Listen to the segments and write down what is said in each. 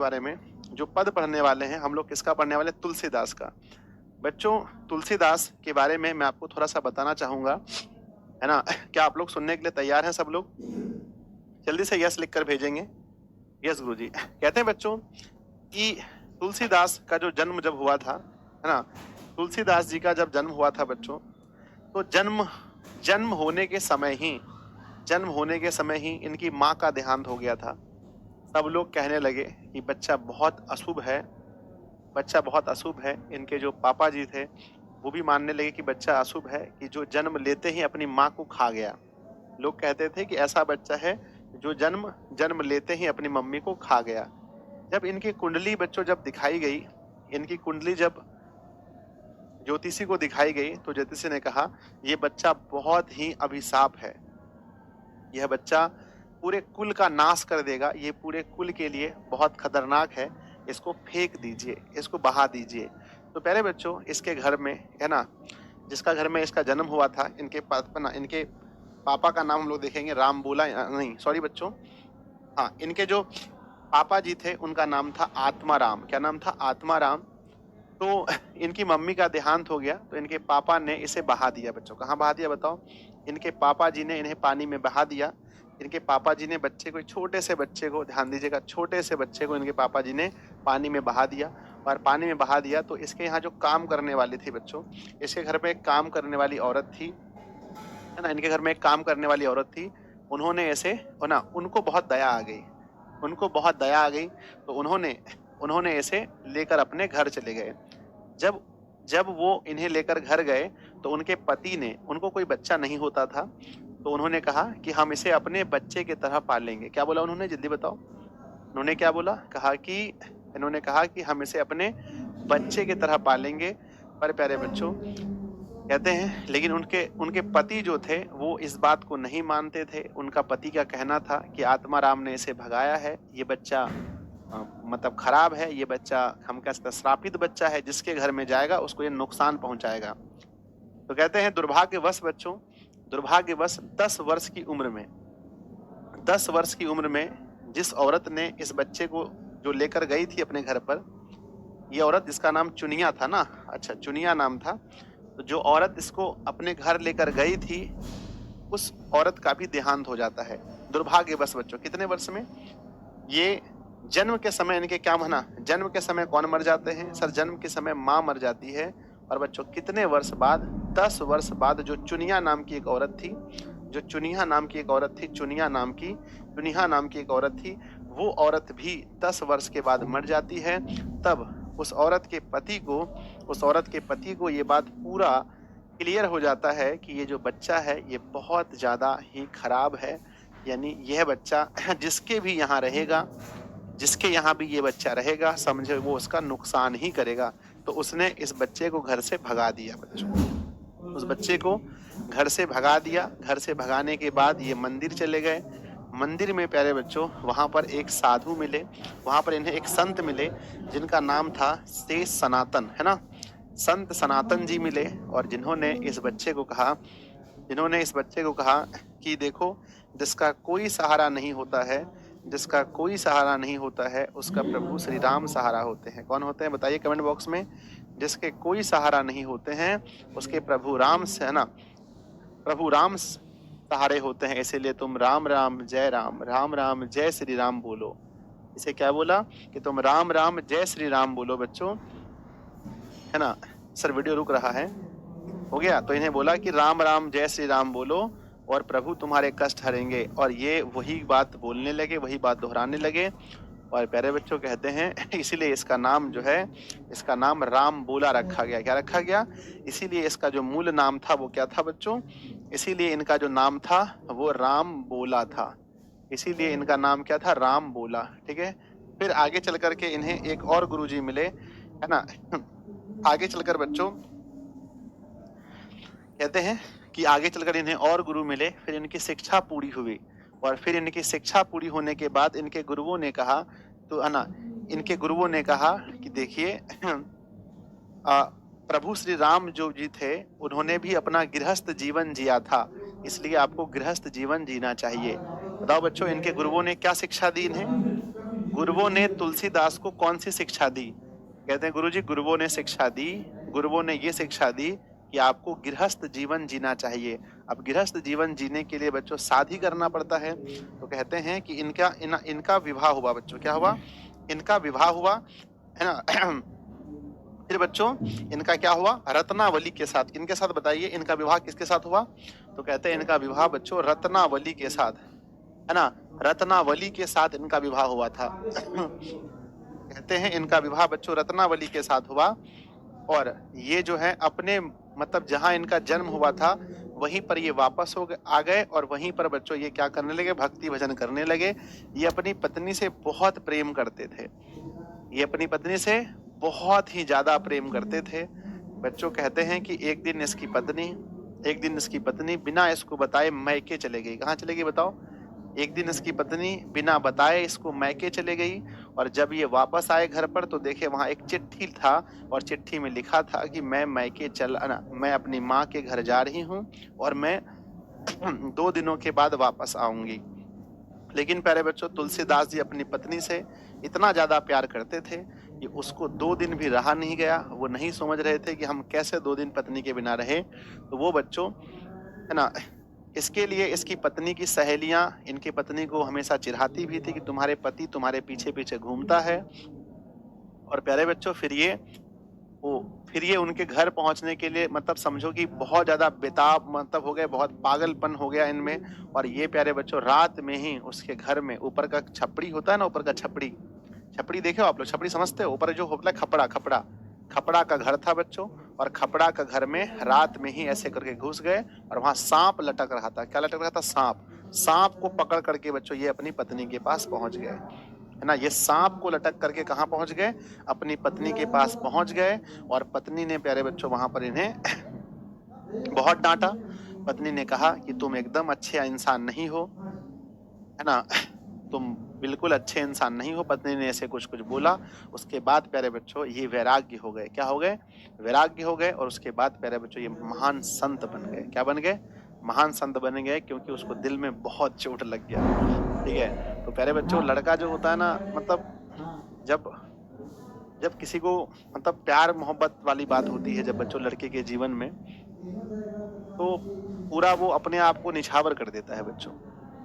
बारे में जो पद पढ़ने वाले हैं हम लोग किसका पढ़ने वाले हैं? तुलसीदास का। बच्चों तुलसीदास के बारे में मैं आपको थोड़ा सा बताना चाहूंगा, है ना? क्या आप लोग सुनने के लिए तैयार हैं सब लोग? जल्दी से यस लिख कर भेजेंगे। यस गुरुजी। कहते हैं बच्चों कि तुलसीदास का जो जन्म जब हुआ था, है ना, तुलसीदास जी का जब जन्म हुआ था बच्चों, तो जन्म जन्म होने के समय ही जन्म होने के समय ही इनकी माँ का देहांत हो गया था। सब लोग कहने लगे कि बच्चा बहुत अशुभ है, बच्चा बहुत अशुभ है। इनके जो पापा जी थे वो भी मानने लगे कि बच्चा अशुभ है, कि जो जन्म लेते ही अपनी माँ को खा गया। लोग कहते थे कि ऐसा बच्चा है जो जन्म जन्म लेते ही अपनी मम्मी को खा गया। जब इनकी कुंडली बच्चों जब दिखाई गई, इनकी कुंडली जब ज्योतिषी को दिखाई गई, तो ज्योतिषी ने कहा ये बच्चा बहुत ही अभिशाप है, यह बच्चा पूरे कुल का नाश कर देगा, ये पूरे कुल के लिए बहुत खतरनाक है, इसको फेंक दीजिए, इसको बहा दीजिए। तो पहले बच्चों इसके घर में, है ना, जिसका घर में इसका जन्म हुआ था, इनके पापा का नाम हम लोग देखेंगे राम बोला, नहीं सॉरी बच्चों, हाँ, इनके जो पापा जी थे उनका नाम था आत्माराम। क्या नाम था? आत्माराम। तो इनकी मम्मी का देहांत हो गया, तो इनके पापा ने इसे बहा दिया। बच्चों कहाँ बहा दिया बताओ? इनके पापा जी ने इन्हें पानी में बहा दिया। इनके पापा जी ने बच्चे को, छोटे से बच्चे को, ध्यान दीजिएगा, छोटे से बच्चे को इनके पापा जी ने पानी में बहा दिया। और पानी में बहा दिया तो इसके यहाँ जो काम करने वाली थी बच्चों, इसके घर में एक काम करने वाली औरत थी, है ना, इनके घर में एक काम करने वाली औरत थी। उन्होंने ऐसे, है ना, उनको बहुत दया आ गई, उनको बहुत दया आ गई, तो उन्होंने ऐसे लेकर अपने घर चले गए। जब जब वो इन्हें लेकर घर गए तो उनके पति ने, उनको कोई बच्चा नहीं होता था, तो उन्होंने कहा कि हम इसे अपने बच्चे की तरह पालेंगे। क्या बोला उन्होंने? जल्दी बताओ। उन्होंने क्या बोला? इन्होंने कहा कि हम इसे अपने बच्चे की तरह पालेंगे। पर प्यारे बच्चों कहते हैं, लेकिन उनके उनके पति जो थे वो इस बात को नहीं मानते थे। उनका पति का कहना था कि आत्माराम ने इसे भगाया है, ये बच्चा मतलब खराब है, ये बच्चा हम कह सकते हैं श्रापित बच्चा है, जिसके घर में जाएगा उसको ये नुकसान पहुंचाएगा। तो कहते हैं दुर्भाग्यवश बच्चों, दुर्भाग्यवश 10 वर्ष की उम्र में, 10 वर्ष की उम्र में जिस औरत ने इस बच्चे को जो लेकर गई थी अपने घर पर, ये औरत जिसका नाम चुनिया था ना, अच्छा चुनिया नाम था, तो जो औरत इसको अपने घर लेकर गई थी उस औरत का भी देहांत हो जाता है दुर्भाग्यवश बच्चों। कितने वर्ष में? ये जन्म के समय इनके क्या माना, जन्म के समय कौन मर जाते हैं सर? जन्म के समय माँ मर जाती है। और बच्चों कितने वर्ष बाद? 10 वर्ष बाद जो चुनिया नाम की एक औरत थी, जो चुनिया नाम की एक औरत थी, चुनिया नाम की एक औरत थी, वो औरत भी 10 वर्ष के बाद मर जाती है। तब उस औरत के पति को ये बात पूरा क्लियर हो जाता है कि ये जो बच्चा है ये बहुत ज्यादा ही खराब है, यानी यह बच्चा जिसके भी यहाँ रहेगा, जिसके यहाँ भी ये बच्चा रहेगा, समझे वो उसका नुकसान ही करेगा। तो उसने इस बच्चे को घर से भगा दिया बच्चों, उस बच्चे को घर से भगा दिया। घर से भगाने के बाद ये मंदिर चले गए। मंदिर में प्यारे बच्चों वहां पर एक साधु मिले, वहां पर इन्हें एक संत मिले जिनका नाम था शेष सनातन, है ना, संत सनातन जी मिले। और जिन्होंने इस बच्चे को कहा, कि देखो, जिसका कोई सहारा नहीं होता है, जिसका कोई सहारा नहीं होता है उसका प्रभु श्री राम सहारा होते हैं। कौन होते हैं बताइए कमेंट बॉक्स में? जिसके कोई सहारा नहीं होते हैं उसके प्रभु राम से, है ना, प्रभु राम सहारे होते हैं। इसीलिए तुम राम राम जय राम, राम राम जय श्री राम बोलो। इसे क्या बोला? कि तुम राम राम जय श्री राम बोलो बच्चों, है ना। सर वीडियो रुक रहा है, हो गया? तो इन्हें बोला कि राम राम जय श्री राम बोलो और प्रभु तुम्हारे कष्ट हरेंगे। और ये वही बात बोलने लगे, वही बात दोहराने लगे। और प्यारे बच्चों कहते हैं इसीलिए इसका नाम जो है, इसका नाम राम बोला रखा गया। क्या रखा गया? इसीलिए इसका जो मूल नाम था वो क्या था बच्चों? इसीलिए इनका जो नाम था वो राम बोला था। इसीलिए इनका नाम क्या था? राम बोला। ठीक है। फिर आगे चल करके इन्हें एक और गुरुजी मिले, है ना। आगे चलकर बच्चों कहते हैं कि आगे चलकर इन्हें और गुरु मिले, फिर इनकी शिक्षा पूरी हुई। और फिर इनकी शिक्षा पूरी होने के बाद इनके गुरुओं ने कहा, तो है ना, इनके गुरुओं ने कहा कि देखिए प्रभु श्री राम जो जी थे उन्होंने भी अपना गृहस्थ जीवन जिया था, इसलिए आपको गृहस्थ जीवन जीना चाहिए। बताओ बच्चों इनके गुरुओं ने क्या शिक्षा दी इन्हें? गुरुओं ने तुलसीदास को कौन सी शिक्षा दी? कहते हैं गुरुजी गुरुओं ने शिक्षा दी, गुरुओं ने ये शिक्षा दी कि आपको गृहस्थ जीवन जीना चाहिए। अब गृहस्थ जीवन जीने के लिए बच्चों शादी करना पड़ता है। तो कहते हैं कि इनका विवाह हुआ बच्चों, क्या हुआ? इनका विवाह हुआ, है ना। फिर बच्चों इनका क्या हुआ? रत्नावली के साथ। किनके साथ बताइए? इनका विवाह किसके साथ हुआ? तो कहते हैं इनका विवाह बच्चों रत्नावली के साथ, है ना, रत्नावली के साथ इनका विवाह हुआ था। कहते हैं इनका विवाह बच्चों रत्नावली के साथ हुआ, और ये जो है अपने मतलब जहां इनका जन्म हुआ था वहीं पर ये वापस आ गए, और वहीं पर बच्चों ये क्या करने लगे? भक्ति भजन करने लगे। ये अपनी पत्नी से बहुत प्रेम करते थे, ये अपनी पत्नी से बहुत ही ज्यादा प्रेम करते थे। बच्चों कहते हैं कि एक दिन इसकी पत्नी बिना इसको बताए मैके चले गई। कहाँ चले गई बताओ? एक दिन इसकी पत्नी बिना बताए इसको मैके चले गई, और जब ये वापस आए घर पर तो देखे वहां एक चिट्ठी था, और चिट्ठी में लिखा था कि मैं अपनी माँ के घर जा रही हूँ, और मैं 2 दिनों के बाद वापस आऊंगी। लेकिन प्यारे बच्चों तुलसीदास जी अपनी पत्नी से इतना ज्यादा प्यार करते थे कि उसको 2 दिन भी रहा नहीं गया। वो नहीं समझ रहे थे कि हम कैसे 2 दिन पत्नी के बिना रहे। तो वो बच्चों, है ना, इसके लिए इसकी पत्नी की सहेलियां इनकी पत्नी को हमेशा चिढ़ाती भी थी कि तुम्हारे पति तुम्हारे पीछे पीछे घूमता है। और प्यारे बच्चों फिर ये उनके घर पहुंचने के लिए मतलब समझो कि बहुत ज्यादा बेताब मतलब हो गए, बहुत पागलपन हो गया इनमें। और ये प्यारे बच्चों रात में ही उसके घर में ऊपर का छपड़ी होता है ना, ऊपर का छपड़ी, छपड़ी देखे हो आप लोग? छपड़ी समझते हो? ऊपर जो होता है खपड़ा, खपड़ा का घर था बच्चों, और खपड़ा का घर में रात में ही ऐसे करके घुस गए, और वहां सांप लटक रहा था। क्या लटक रहा था? सांप को पकड़ करके बच्चों ये अपनी पत्नी के पास पहुंच गए, है ना। ये सांप को लटक करके कहाँ पहुंच गए? अपनी पत्नी के पास पहुंच गए। और पत्नी ने प्यारे बच्चों वहां पर इन्हें बहुत डांटा। पत्नी ने कहा कि तुम एकदम अच्छे इंसान नहीं हो, है ना, तुम बिल्कुल अच्छे इंसान नहीं हो। पत्नी ने ऐसे कुछ कुछ बोला। उसके बाद प्यारे बच्चों ये वैराग्य हो गए। क्या हो गए? वैराग्य हो गए। और उसके बाद प्यारे बच्चों ये महान संत बन गए। क्या बन गए? महान संत बन गए, क्योंकि उसको दिल में बहुत चोट लग गया। ठीक है। तो प्यारे बच्चों लड़का जो होता है ना, मतलब जब जब किसी को मतलब प्यार मोहब्बत वाली बात होती है जब बच्चों लड़के के जीवन में, तो पूरा वो अपने आप को निछावर कर देता है बच्चों।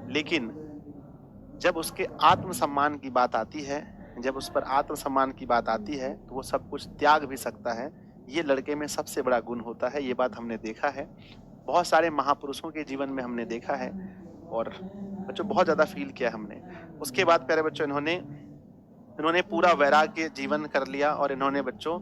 लेकिन जब उसके आत्मसम्मान की बात आती है, जब उस पर आत्मसम्मान की बात आती है, तो वो सब कुछ त्याग भी सकता है। ये लड़के में सबसे बड़ा गुण होता है। ये बात हमने देखा है, बहुत सारे महापुरुषों के जीवन में हमने देखा है, और बच्चों बहुत ज्यादा फील किया हमने। उसके बाद प्यारे बच्चों इन्होंने पूरा वैराग्य जीवन कर लिया, और इन्होंने बच्चों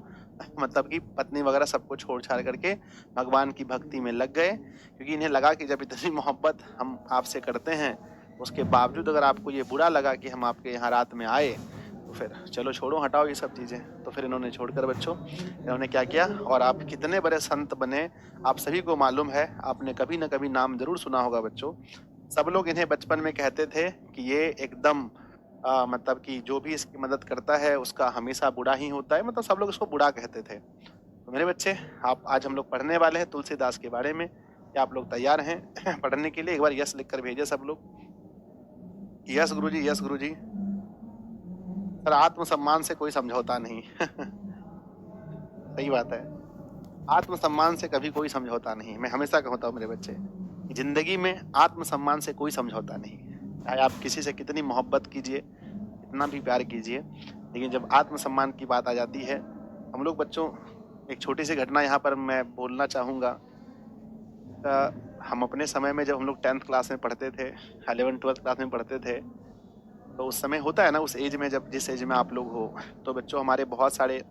मतलब कि पत्नी वगैरह सबको छोड़ छाड़ करके भगवान की भक्ति में लग गए। क्योंकि इन्हें लगा कि जब इतनी मोहब्बत हम आपसे करते हैं, उसके बावजूद अगर आपको ये बुरा लगा कि हम आपके यहाँ रात में आए, तो फिर चलो छोड़ो, हटाओ ये सब चीजें। तो फिर इन्होंने छोड़कर बच्चों इन्होंने क्या किया, और आप कितने बड़े संत बने आप सभी को मालूम है। आपने कभी ना कभी नाम जरूर सुना होगा बच्चों। सब लोग इन्हें बचपन में कहते थे कि ये एकदम मतलब कि जो भी इसकी मदद करता है उसका हमेशा बुरा ही होता है। मतलब सब लोग इसको बुरा कहते थे। तो मेरे बच्चे, आप आज हम लोग पढ़ने वाले हैं तुलसीदास के बारे में। क्या आप लोग तैयार हैं पढ़ने के लिए? एक बार यस लिखकर भेजे सब लोग। यस गुरुजी, यस गुरुजी। सर आत्मसम्मान से कोई समझौता नहीं सही बात है, आत्मसम्मान से कभी कोई समझौता नहीं। मैं हमेशा कहता हूँ मेरे बच्चे, जिंदगी में आत्मसम्मान से कोई समझौता नहीं। चाहे आप किसी से कितनी मोहब्बत कीजिए, कितना भी प्यार कीजिए, लेकिन जब आत्मसम्मान की बात आ जाती है, हम लोग बच्चों, एक छोटी सी घटना यहाँ पर मैं बोलना चाहूँगा। हम अपने समय में जब हम लोग 10th क्लास में पढ़ते थे, 11th 12th क्लास में पढ़ते थे, तो उस समय होता है ना, उस एज में जब जिस एज में आप लोग हो, तो बच्चों हमारे बहुत सारे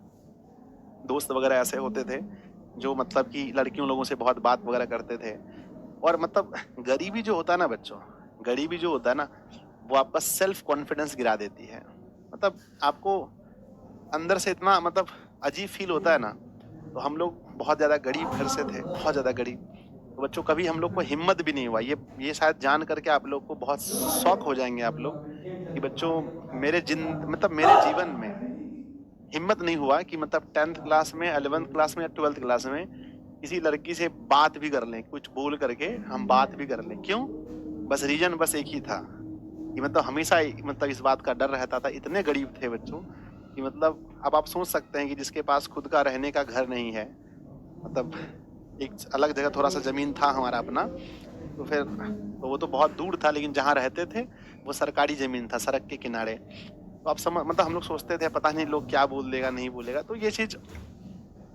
दोस्त वगैरह ऐसे होते थे जो मतलब कि लड़कियों लोगों से बहुत बात वगैरह करते थे। और मतलब गरीबी जो होता है ना बच्चों, गरीबी जो होता है ना, वो आपका सेल्फ कॉन्फिडेंस गिरा देती है। मतलब आपको अंदर से इतना मतलब अजीब फील होता है ना। तो हम लोग बहुत ज्यादा गरीब घर से थे, बहुत ज्यादा गरीब। तो बच्चों कभी हम लोग को हिम्मत भी नहीं हुआ, ये शायद जान करके आप लोग को बहुत शौक हो जाएंगे आप लोग कि बच्चों मेरे जीवन में हिम्मत नहीं हुआ कि मतलब 10th क्लास में, 11th क्लास में या 12th क्लास में किसी लड़की से बात भी कर लें, कुछ बोल करके हम बात भी कर लें। क्यों? बस रीजन बस एक ही था, कि मतलब हमेशा मतलब इस बात का डर रहता था, इतने गरीब थे बच्चों कि मतलब अब आप सोच सकते हैं कि जिसके पास खुद का रहने का घर नहीं है, मतलब एक अलग जगह थोड़ा-सा ज़मीन था हमारा अपना, तो फिर तो वो तो बहुत दूर था, लेकिन जहाँ रहते थे वो सरकारी ज़मीन था, सड़क के किनारे। तो आप मतलब हम लोग सोचते थे पता नहीं लोग क्या बोल देगा, नहीं बोलेगा, तो ये चीज़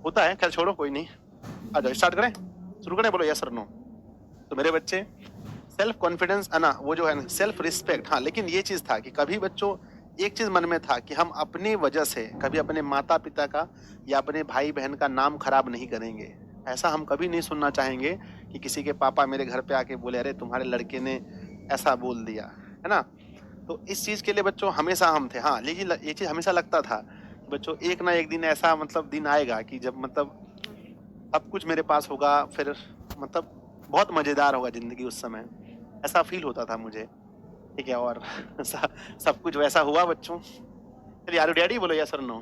होता है। खैर छोड़ो, कोई नहीं। आ जाओ, स्टार्ट करें? शुरू करें? बोलो यस और नो। तो मेरे बच्चे, सेल्फ कॉन्फिडेंस है ना, वो जो है ना, सेल्फ रिस्पेक्ट, हाँ, लेकिन ये चीज़ था कि कभी बच्चों एक चीज़ मन में था कि हम अपनी वजह से कभी अपने माता-पिता का या अपने भाई-बहन का नाम खराब नहीं करेंगे। ऐसा हम कभी नहीं सुनना चाहेंगे कि किसी के पापा मेरे घर पे आके बोले, "अरे! तुम्हारे लड़के ने ऐसा बोल दिया।" है ना? तो इस चीज़ के लिए बच्चों हमेशा हम थे। हाँ, लेकिन ये चीज़ हमेशा लगता था कि बच्चों एक ना एक दिन ऐसा मतलब दिन आएगा कि जब मतलब सब कुछ मेरे पास होगा, फिर मतलब बहुत मज़ेदार होगा ज़िंदगी उस समय। ऐसा फ़ील होता था मुझे, ठीक है? और स सब कुछ वैसा हुआ बच्चों। चलिए, आर यू रेडी? बोलो यस और नो।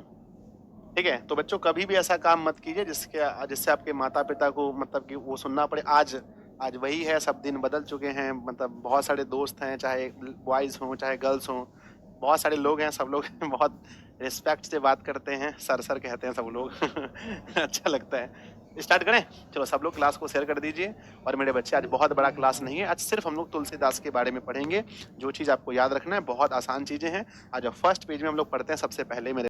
ठीक है? तो बच्चों कभी भी ऐसा काम मत कीजिए जिससे आपके माता-पिता को मतलब कि वो सुनना पड़े। आज आज वही है, सब दिन बदल चुके हैं, मतलब बहुत सारे दोस्त हैं, चाहे बॉयज़ हों, चाहे गर्ल्स हों, बहुत सारे लोग हैं, सब लोग बहुत रिस्पेक्ट से बात करते हैं, सर कहते हैं सब लोग। अच्छा लगता है। स्टार्ट करें? चलो सब लोग क्लास को शेयर कर दीजिए। और मेरे बच्चे, आज बहुत बड़ा क्लास नहीं है, आज सिर्फ़ हम लोग तुलसीदास के बारे में पढ़ेंगे। जो चीज़ आपको याद रखना है, बहुत आसान चीज़ें हैं। आज फर्स्ट पेज में हम लोग पढ़ते हैं सबसे पहले मेरे